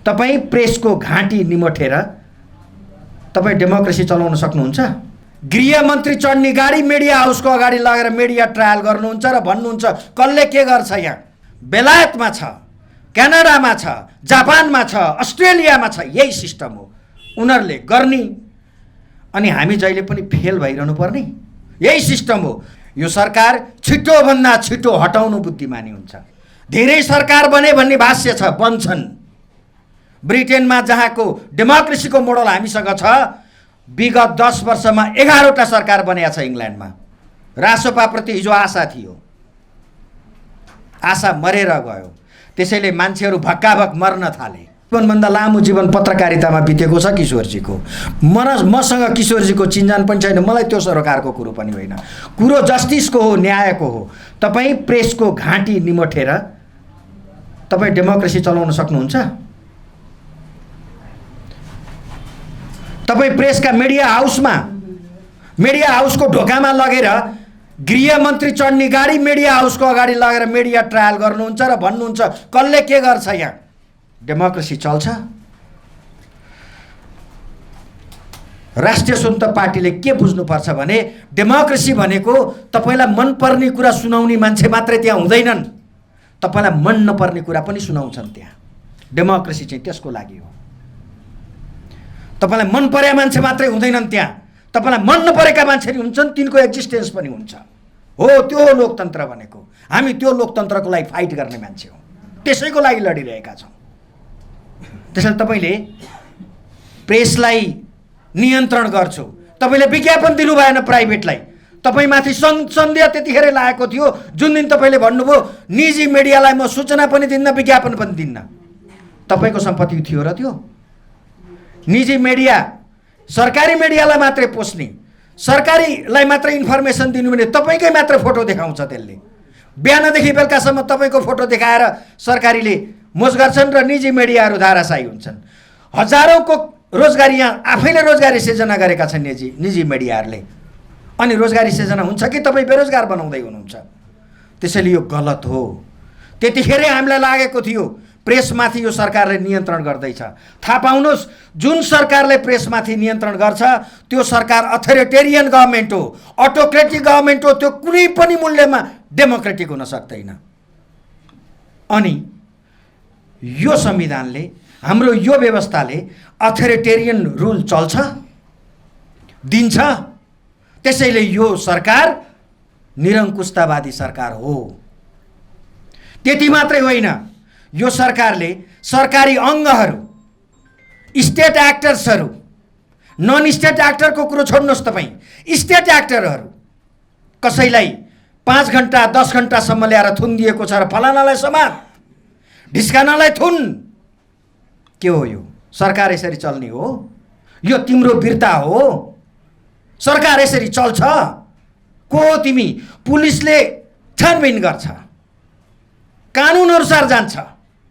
तपाईं प्रेसको घाँटी निमोठेर तपाईं डेमोक्रेसी चलाउन सक्नुहुन्छ? गृहमन्त्री चढ्ने गाडी मिडिया हाउसको अगाडि लगेर मिडिया ट्रायल गर्नुहुन्छ र भन्नुहुन्छ कसले के गर्छ। यहाँ बेलायतमा छ, क्यानाडामा छ, जापानमा छ, अस्ट्रेलियामा छ, यही सिस्टम हो उनीहरूले गर्ने। अनि हामी जहिले पनि फेल भइरहनु पर्ने यही सिस्टम हो। यो सरकार छिटोभन्दा छिटो हटाउनु बुद्धिमानी हुन्छ। धेरै सरकार बने भन्ने भाष्य छ, बन्छन्। ब्रिटेनमा जहाँको डेमोक्रेसीको मोडल हामीसँग छ, विगत 10 वर्षमा 11वटा सरकार बनेको छ। इङ्ल्यान्डमा रासोपाप्रति हिजो आशा थियो, आशा मरेर गयो। त्यसैले मान्छेहरू भक्काभक मर्न थाले। जीवनभन्दा लामो जीवन पत्रकारितामा बितेको छ किशोरजीको। मसँग किशोरजीको चिन्जान पनि छैन, मलाई त्यो सरकारको कुरो पनि होइन। कुरो जस्टिसको हो, न्यायको हो। तपाईँ प्रेसको घाँटी निमोठेर तपाईँ डेमोक्रेसी चलाउन सक्नुहुन्छ? तपाईँ प्रेसका मिडिया हाउसको ढोकामा लगेर गृहमन्त्री चढ्ने गाडी मिडिया हाउसको अगाडि लगेर मिडिया ट्रायल गर्नुहुन्छ र भन्नुहुन्छ कसले के गर्छ। यहाँ डेमोक्रेसी चल्छ? राष्ट्रिय स्वतन्त्र पार्टीले के बुझ्नुपर्छ भने डेमोक्रेसी भनेको तपाईलाई मनपर्ने कुरा सुनाउने मान्छे मात्रै त्यहाँ हुँदैनन्, तपाईलाई मन नपर्ने कुरा पनि सुनाउँछन् त्यहाँ। डेमोक्रेसी चाहिँ त्यसको लागि हो। तपाईलाई मन परेका मान्छे मात्रै हुँदैनन् त्यहाँ, तपाईलाई मन नपरेका मान्छेहरू हुन्छन्, तिनको एक्जिस्टेन्स पनि हुन्छ। हो, त्यो लोकतन्त्र भनेको। हामी त्यो लोकतन्त्रको लागि फाइट गर्ने मान्छे हौँ, त्यसैको लागि लडिरहेका छौँ। त्यसैले तपाईँले प्रेसलाई नियन्त्रण गर्छु, तपाईँले विज्ञापन दिनु भएन प्राइभेटलाई। तपाईँमाथि सन्देह त्यतिखेरै लागेको थियो जुन दिन तपाईँले भन्नुभयो निजी मिडियालाई म सूचना पनि दिन्न, विज्ञापन पनि दिन्न। तपाईँको सम्पत्ति थियो र त्यो निजी मिडिया सरकारी मिडियालाई मात्रै पोस्ने, सरकारीलाई मात्रै इन्फर्मेसन दिनु भने तपाईँकै मात्र फोटो देखाउँछ। त्यसले बिहानदेखि बेलुकासम्म तपाईँको फोटो देखाएर सरकारीले मोज गर्छन् र निजी मिडियाहरू धाराशाही हुन्छन्। हजारौँको रोजगारी यहाँ आफैले रोजगारी सिर्जना गरेका छन् निजी मिडियाहरूले। अनि रोजगारी सिर्जना हुन्छ कि तपाईँ बेरोजगार बनाउँदै हुनुहुन्छ? त्यसैले यो गलत हो। त्यतिखेरै हामीलाई लागेको थियो प्रेसमाथि यो सरकारले नियन्त्रण गर्दैछ। थाहा पाउनुहोस्, जुन सरकारले प्रेसमाथि नियन्त्रण गर्छ त्यो सरकार अथोरिटेरियन गभर्मेन्ट हो, अटोक्रेटिक गभर्मेन्ट हो। त्यो कुनै पनि मूल्यमा डेमोक्रेटिक हुन सक्दैन। अनि यो संविधानले, हाम्रो यो व्यवस्थाले अथोरिटेरियन रुल चल्छ, दिन्छ। त्यसैले यो सरकार निरङ्कुशतावादी सरकार हो। त्यति मात्रै होइन, यो सरकारले सरकारी अङ्गहरू, स्टेट एक्टर्सहरू, नन स्टेट एक्टरको कुरो छोड्नुहोस् तपाईँ, स्टेट एक्टरहरू कसैलाई 5 घण्टा 10 घण्टासम्म ल्याएर थुन दिएको छ र फलानालाई समात, ढिस्कानालाई थुन। के हो यो? सरकार यसरी चल्ने हो? यो तिम्रो वीरता हो? सरकार यसरी चल्छ? को हो तिमी? पुलिसले छानबिन गर्छ, कानुन अनुसार जान्छ,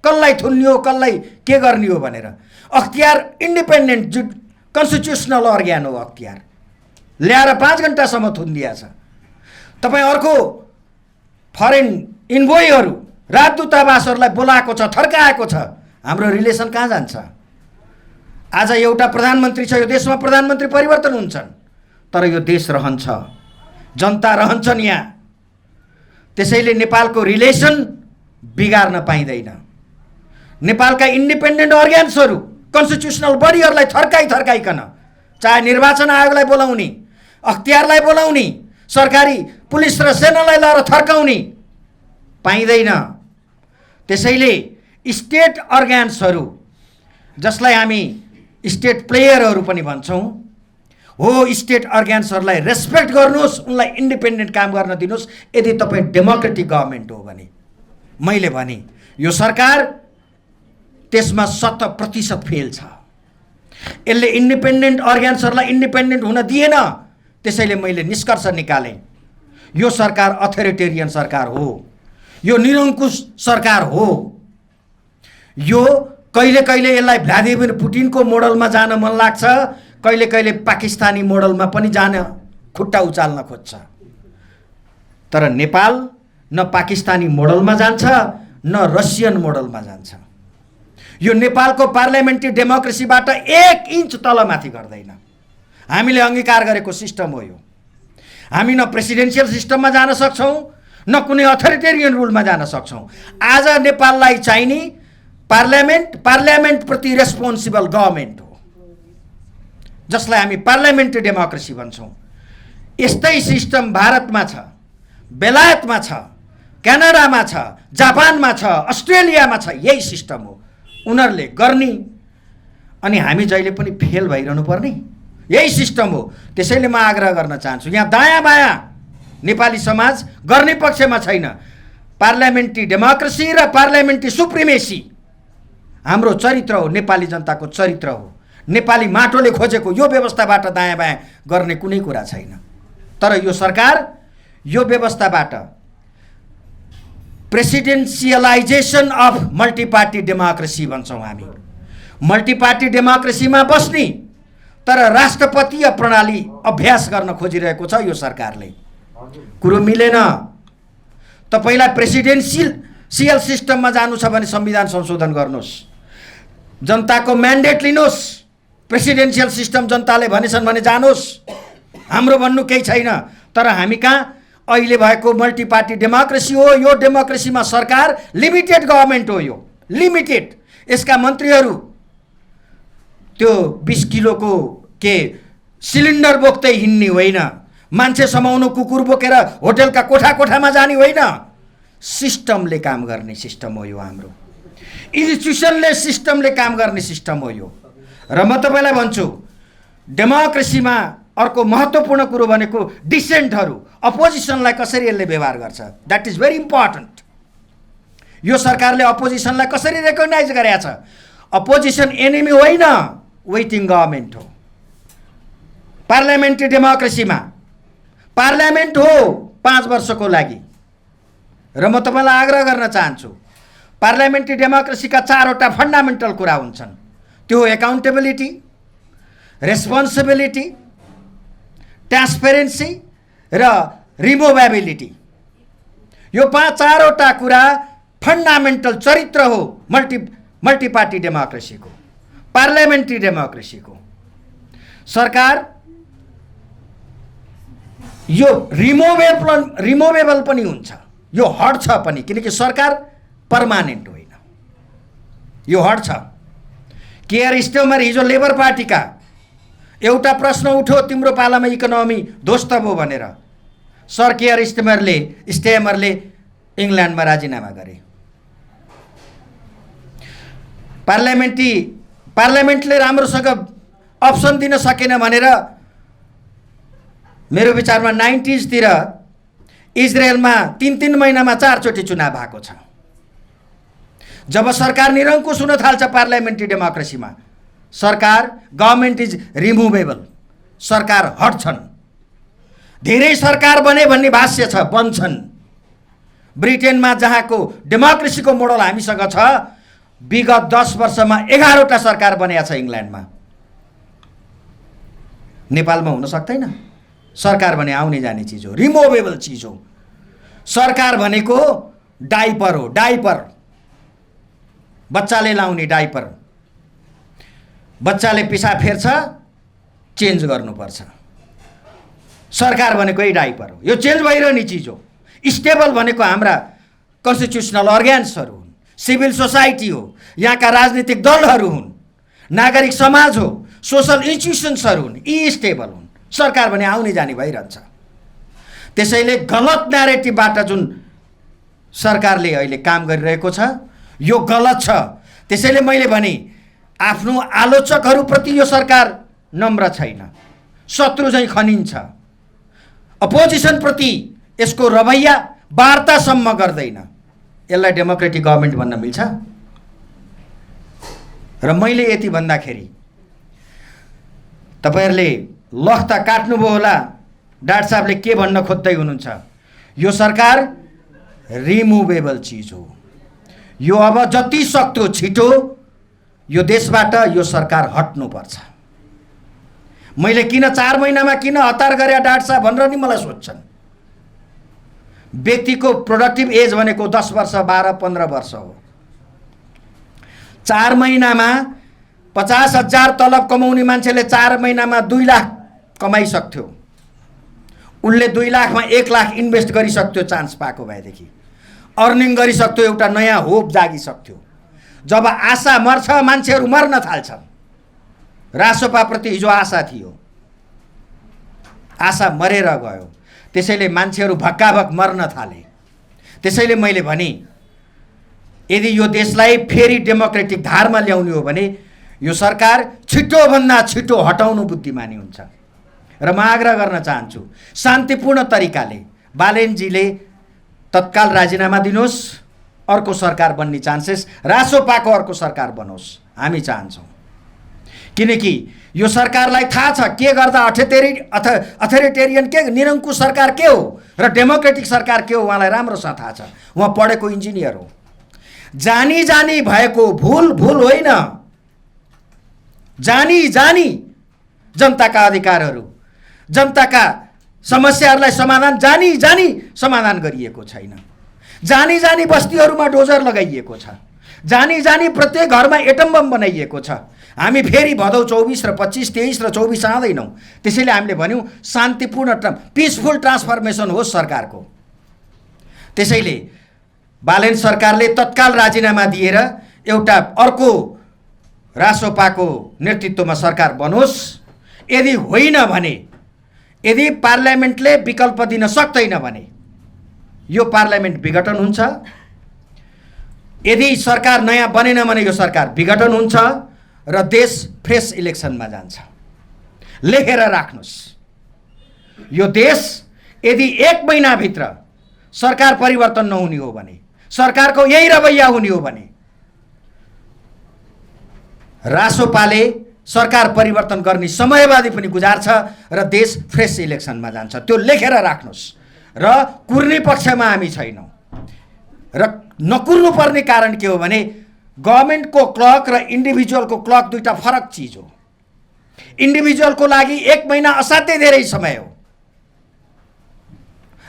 कसलाई थुन्ने हो, कसलाई के गर्ने हो भनेर। अख्तियार इन्डिपेन्डेन्ट कन्स्टिट्युसनल अर्ग्यान हो। अख्तियार ल्याएर 5 घण्टासम्म थुनिदिया छ। तपाईँ अर्को फरेन इन्भोयहरू, राजदूतावासहरूलाई बोलाएको छ, थर्काएको छ। हाम्रो रिलेसन कहाँ जान्छ? आज एउटा प्रधानमन्त्री छ, यो देशमा प्रधानमन्त्री परिवर्तन हुन्छन्, तर यो देश रहन्छ, जनता रहन्छन् यहाँ। त्यसैले नेपालको रिलेसन बिगार्न पाइँदैन। नेपालका इन्डिपेन्डेन्ट अर्ग्यान्सहरू, कन्स्टिट्युसनल बडीहरूलाई थर्काइकन, चाहे निर्वाचन आयोगलाई बोलाउने, अख्तियारलाई बोलाउने, सरकारी पुलिस र सेनालाई लिएर थर्काउने पाइँदैन। त्यसैले स्टेट अर्ग्यान्सहरू, जसलाई हामी स्टेट प्लेयरहरू पनि भन्छौँ, हो, स्टेट अर्ग्यान्सहरूलाई रेस्पेक्ट गर्नुहोस्, उनलाई इन्डिपेन्डेन्ट काम गर्न दिनुहोस्। यदि तपाईँ डेमोक्रेटिक गभर्मेन्ट हो भने। मैले भने यो सरकार त्यसमा 100% फेल छ। यसले इन्डिपेन्डेन्ट अर्ग्यान्सहरूलाई इन्डिपेन्डेन्ट हुन दिएन। त्यसैले मैले निष्कर्ष निकालेँ, यो सरकार अथोरिटेरियन सरकार हो, यो निरङ्कुश सरकार हो। यो कहिले कहिले यसलाई भ्लादिमिर पुटिनको मोडलमा जान मन लाग्छ, कहिले कहिले पाकिस्तानी मोडलमा पनि जान खुट्टा उचाल्न खोज्छ। तर नेपाल न पाकिस्तानी मोडलमा जान्छ न रसियन मोडलमा जान्छ। यो नेपालको पार्लियामेन्ट्री डेमोक्रेसीबाट 1 इन्च तलमाथि गर्दैन। हामीले अंगीकार गरेको सिस्टम हो यो। हामी न प्रेसिडेन्शियल सिस्टममा जान सक्छौं न कुनै अथोरिटेरियन रुलमा जान सक्छौं। आज नेपाललाई चाहिने पार्लियामेन्ट प्रति रेस्पोन्सिबल गभर्नमेन्ट हो, जसलाई हामी पार्लियामेन्ट्री डेमोक्रेसी भन्छौं। यस्तै सिस्टम भारतमा छ, बेलायतमा छ, क्यानाडामा छ, जापानमा छ, अस्ट्रेलियामा छ। यही सिस्टम हो उनीहरूले गर्ने, अनि हामी जहिले पनि फेल भइरहनु पर्ने यही सिस्टम हो। त्यसैले म आग्रह गर्न चाहन्छु, यहाँ दायाँ बायाँ नेपाली समाज गर्ने पक्षमा छैन। पार्लियामेन्ट्री डेमोक्रेसी र पार्लियामेन्ट्री सुप्रिमेसी हाम्रो चरित्र हो, नेपाली जनताको चरित्र हो। नेपाली माटोले खोजेको यो व्यवस्थाबाट दायाँ बायाँ गर्ने कुनै कुरा छैन। तर यो सरकार यो व्यवस्थाबाट प्रेसिडेन्सियलाइजेसन अफ मल्टिपार्टी डेमोक्रेसी भन्छौँ हामी। मल्टिपार्टी डेमोक्रेसीमा बस्ने तर राष्ट्रपतीय प्रणाली अभ्यास गर्न खोजिरहेको छ यो सरकारले। कुरो मिलेन। तपाईलाई प्रेसिडेन्सियल सिस्टममा जानु छ भने संविधान संशोधन गर्नुहोस्, जनताको म्यान्डेट लिनुहोस्। प्रेसिडेन्सियल सिस्टम जनताले भनेछन् भने जानुहोस्, हाम्रो भन्नु केही छैन। तर हामी कहाँ अहिले भएको मल्टिपार्टी डेमोक्रेसी हो। यो डेमोक्रेसीमा सरकार लिमिटेड गभर्नमेन्ट हो, यो लिमिटेड। यसका मन्त्रीहरू त्यो 20 किलोको के सिलिन्डर बोक्दै हिँड्ने होइन, मान्छे समाउनु कुकुर बोकेर होटलका कोठामा जाने होइन। सिस्टमले काम गर्ने सिस्टम हो यो हाम्रो। इन्स्टिट्युसनले सिस्टमले काम गर्ने सिस्टम हो यो। र म तपाईलाई भन्छु, डेमोक्रेसीमा अर्को महत्त्वपूर्ण कुरो भनेको डिसेन्टहरू, अपोजिसनलाई कसरी यसले व्यवहार गर्छ। That is very important. यो सरकारले अपोजिसनलाई कसरी रेकग्नाइज गरेको छ। अपोजिसन एनिमी होइन, वेटिङ गभर्नमेन्ट हो। पार्लियामेन्ट्री डेमोक्रेसीमा पार्लियामेन्ट हो 5 वर्षको लागि। र म तपाईलाई आग्रह गर्न चाहन्छु, पार्लियामेन्ट्री डेमोक्रेसीका 4वटा फन्डामेन्टल कुरा हुन्छन्। त्यो हो एकाउन्टेबिलिटी, रेस्पोन्सिबिलिटी, ट्रान्सपेरेन्सी र रिमोभेबिलिटी। यो 4वटा कुरा फन्डामेन्टल चरित्र हो मल्टिपार्टी डेमोक्रेसीको, पार्लियामेन्ट्री डेमोक्रेसीको। सरकार यो रिमोभेबल पनि हुन्छ, यो हट्छ पनि, किनकि सरकार पर्मानेन्ट होइन, यो हट्छ। केआर स्टेमर हिजो लेबर पार्टीका एउटा प्रश्न उठ्यो, तिम्रो पालामा इकोनोमी ध्वस्त भयो भनेर। सर केआर स्टेमरले इङ्ल्यान्डमा राजीनामा गरे। पार्लियामेन्टले राम्रोसँग अप्सन दिन सकेन भनेर मेरो विचारमा 90s तिर इजरायलमा 3 महिनामा 4 चोटि चुनाव भएको छ। जब सरकार निरङ्कुश हुन थाल्छ पार्लियामेन्ट्री डेमोक्रेसीमा, सरकार गभर्नमेन्ट इज रिमुभेबल, सरकार हट्छन्। धेरै सरकार बने भन्ने भाष्य छ, बन्छन्। ब्रिटेनमा जहाँको डेमोक्रेसीको मोडल हामीसँग छ, विगत 10 वर्षमा 11वटा सरकार बनेको छ इङ्ल्यान्डमा। नेपालमा हुन सक्दैन। सरकार भने आउने जाने चिज हो, रिमोभेबल चिज हो। सरकार भनेको डाइपर हो, डाइपर, बच्चाले लाउने डाइपर। बच्चाले पिसाब फेर्छ, चेन्ज गर्नुपर्छ। सरकार भनेको यही डाइपर हो, यो चेन्ज भइरहने चिज हो। स्टेबल भनेको हाम्रा कन्स्टिट्युसनल अर्ग्यान्सहरू हुन्, सिभिल सोसाइटी हो, यहाँका राजनीतिक दलहरू हुन्, नागरिक समाज हो, सोसल इन्स्टिट्युसन्सहरू हुन्, यी स्टेबल हुन्। सरकार भने आउने जाने भइरहन्छ। त्यसैले गलत न्यारेटिभबाट जुन सरकारले अहिले काम गरिरहेको छ, यो गलत छ। त्यसैले मैले भने आफ्नो आलोचकहरूप्रति यो सरकार नम्र छैन, शत्रु चाहिँ खनिन्छ। अपोजिसनप्रति यसको रवैया वार्तासम्म गर्दैन। यसलाई डेमोक्रेटिक गभर्नमेन्ट भन्न मिल्छ? र मैले यति भन्दाखेरि तपाईहरुले लखता काट्नुभयो होला, डाक्टर साहबले के भन्न खोज्दै हुनुहुन्छ। यो सरकार रिमुभेबल चीज हो। यो अब जति सक्दो छिटो यो देशबाट यो सरकार हट्नुपर्छ। मैले किन 4 महिनामा किन हतार गरे डाक्टर साहब भनेर नि मलाई सोध्छन्। व्यक्तिको प्रोडक्टिभ एज भनेको 10 वर्ष 12-15 वर्ष हो। 4 महिनामा 50,000 तलब कमाउने मान्छेले 4 महिनामा 2 लाख कमाइसक्थ्यो। उनले 2 लाखमा 1 लाख इन्भेस्ट गरिसक्थ्यो चान्स पाएको भएदेखि, अर्निङ गरिसक्थ्यो, एउटा नयाँ होप जागिसक्थ्यो। जब आशा मर्छ मान्छेहरू मर्न थाल्छन्। रासोपाप्रति हिजो आशा थियो, आशा मरेर गयो, त्यसैले मान्छेहरू भक्काभक मर्न थाले। त्यसैले मैले भने यदि यो देशलाई फेरि डेमोक्रेटिक धारमा ल्याउने हो भने यो सरकार छिटोभन्दा छिटो हटाउनु बुद्धिमानी हुन्छ। र म आग्रह गर्न चाहन्छु शान्तिपूर्ण तरिकाले बालेनजीले तत्काल राजीनामा दिनुहोस्, अर्को सरकार बन्ने चान्सेस रासोपाको अर्को सरकार बनोस् हामी चाहन्छौँ। किनकि यो सरकारलाई थाहा छ के गर्दा अथोरिटेरियन के निरङ्कुश सरकार के हो र डेमोक्रेटिक सरकार के हो, उहाँलाई राम्रोसँग थाहा छ। उहाँ पढेको इन्जिनियर हो। जानी जानी भएको भूल होइन, जानी जानी जनताका अधिकारहरू, जनताका समस्याहरूलाई जानी जानी समाधान गरिएको छैन। जानी जानी बस्तीहरूमा डोजर लगाइएको छ, जानी जानी प्रत्येक घरमा एटम बम बनाइएको छ। हामी फेरि भदौ 24 र 25, 23 र 24 चाहँदैनौँ। त्यसैले हामीले भन्यौँ शान्तिपूर्ण पिसफुल ट्रान्सफर्मेसन होस् सरकारको। त्यसैले बालेन सरकारले तत्काल राजीनामा दिएर एउटा अर्को रासोपाको नेतृत्वमा सरकार बनोस्। यदि होइन भने, यदि पार्लियामेन्टले विकल्प दिन सक्दैन भने यो पार्लियामेन्ट विघटन हुन्छ। यदि सरकार नयाँ बनेन भने यो सरकार विघटन हुन्छ र देश फ्रेस इलेक्सनमा जान्छ। लेखेर राख्नुहोस्, यो देश यदि 1 महिनाभित्र सरकार परिवर्तन नहुने हो भने, सरकारको यही रवैया हुने हो भने रासोपाले सरकार परिवर्तन गर्ने समयवादी पनि गुजार्छ र देश फ्रेस इलेक्सनमा जान्छ। त्यो लेखेर राख्नुहोस्। र कुर्ने पक्षमा हामी छैनौँ। र नकुर्नु पर्ने कारण के हो भने गभर्मेन्टको क्लक र इन्डिभिजुअलको क्लक दुईटा फरक चिज हो। इन्डिभिजुअलको लागि 1 महिना असाध्यै धेरै समय हो,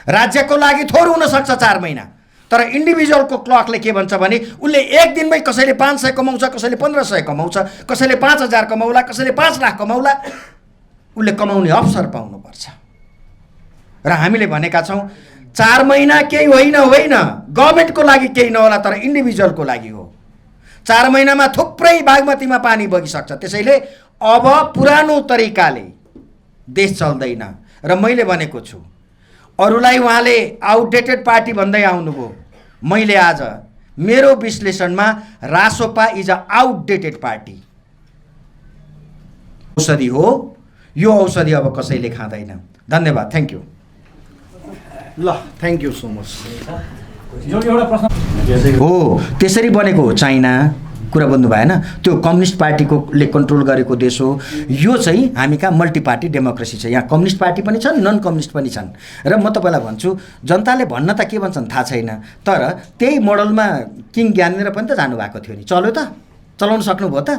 राज्यको लागि थोर हुनसक्छ 4 महिना। तर इन्डिभिजुअलको क्लकले के भन्छ भने उसले 1 दिनमै कसैले 500 कमाउँछ, कसैले 1500 कमाउँछ, कसैले 5000 कमाउला, कसैले 5 लाख कमाउला। उसले कमाउने अवसर पाउनुपर्छ। र हामीले भनेका छौँ 4 महिना केही होइन, गभर्मेन्टको लागि केही नहोला तर इन्डिभिजुअलको लागि हो। 4 महिनामा थुप्रै बागमतीमा पानी बगिसक्छ। त्यसैले अब पुरानो तरिकाले देश चल्दैन। र मैले भनेको छु, अरूलाई उहाँले आउटडेटेड पार्टी भन्दै आउनुभयो। मैले आज मेरो विश्लेषणमा Rasopa is a outdated party. औषधि हो, यो औषधि अब कसैले खाँदैन। धन्यवाद, थ्याङ्क यू। ल थ्याङ्क यू सो मच। एउटा प्रश्न हो त्यसरी बनेको हो चाइना, कुरा बुझ्नु भएन। त्यो कम्युनिस्ट पार्टीले कन्ट्रोल गरेको देश हो। यो चाहिँ हामी कहाँ मल्टी पार्टी डेमोक्रेसी छ। यहाँ कम्युनिस्ट पार्टी पनि छन्, नन कम्युनिस्ट पनि छन्। र म तपाईँलाई भन्छु, जनताले भन्न त के भन्छन् थाहा छैन, तर त्यही मोडलमा किङ ज्ञानेन्द्र पनि त जानुभएको थियो नि। चल्यो त, चलाउन सक्नुभयो त।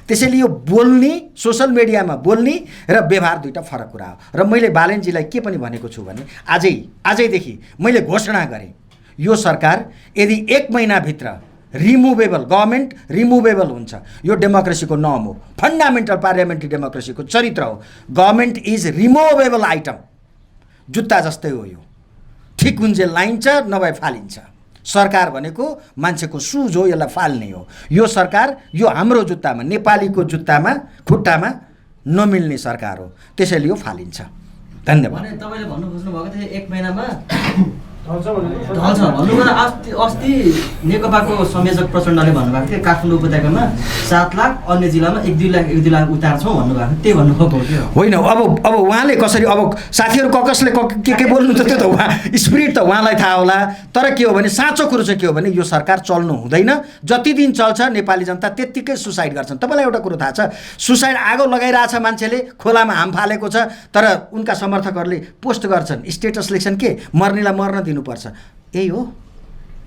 त्यसैले यो बोल्ने, सोसल मिडियामा बोल्ने र व्यवहार दुईवटा फरक कुरा हो। र मैले बालेनजीलाई के पनि भनेको छु भने आजैदेखि मैले घोषणा गरेँ, यो सरकार यदि 1 महिनाभित्र गभर्मेन्ट रिमुभेबल हुन्छ, यो डेमोक्रेसीको नर्म हो, फन्डामेन्टल पार्लियामेन्ट्री डेमोक्रेसीको चरित्र हो। गभर्मेन्ट इज रिमुभेबल आइटम, जुत्ता जस्तै हो यो, ठिक हुन्जेल लाइन्छ नभए फालिन्छ। सरकार भनेको मान्छेको सुज हो, यसलाई फाल्ने हो। यो सरकार यो हाम्रो जुत्तामा, नेपालीको जुत्तामा, खुट्टामा नमिल्ने सरकार हो। त्यसैले यो फालिन्छ। धन्यवाद। तपाईँले भन्नु खोज्नु भएको थियो 1 महिनामा ढल्छ भन्नुभयो। अस्ति नेकपाको संयोजक प्रचण्डले भन्नुभएको थियो काठमाडौँ उपत्यकामा 7 लाख, अन्य जिल्लामा 1-2 लाख उतार्छौँ भन्नुभएको थियो। त्यही भन्नुभएको थियो होइन। अब उहाँले कसरी, अब साथीहरू कसले के बोल्नु त, त्यो त उहाँ स्पिरिट त उहाँलाई थाहा होला। तर के हो भने साँचो कुरो चाहिँ के हो भने यो सरकार चल्नु हुँदैन। जति दिन चल्छ नेपाली जनता त्यत्तिकै सुसाइड गर्छन्। तपाईँलाई एउटा कुरो थाहा छ, सुसाइड आगो लगाइरहेछ मान्छेले, खोलामा हाम फालेको छ, तर उनका समर्थकहरूले पोस्ट गर्छन्, स्टेटस लेख्छन् के मर्नेलाई मर्न दिनुपर्छ। यही हो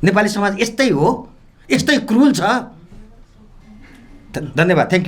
नेपाली समाज, यस्तै हो, यस्तै क्रुल छ। धन्यवाद, थ्याङ्क यू।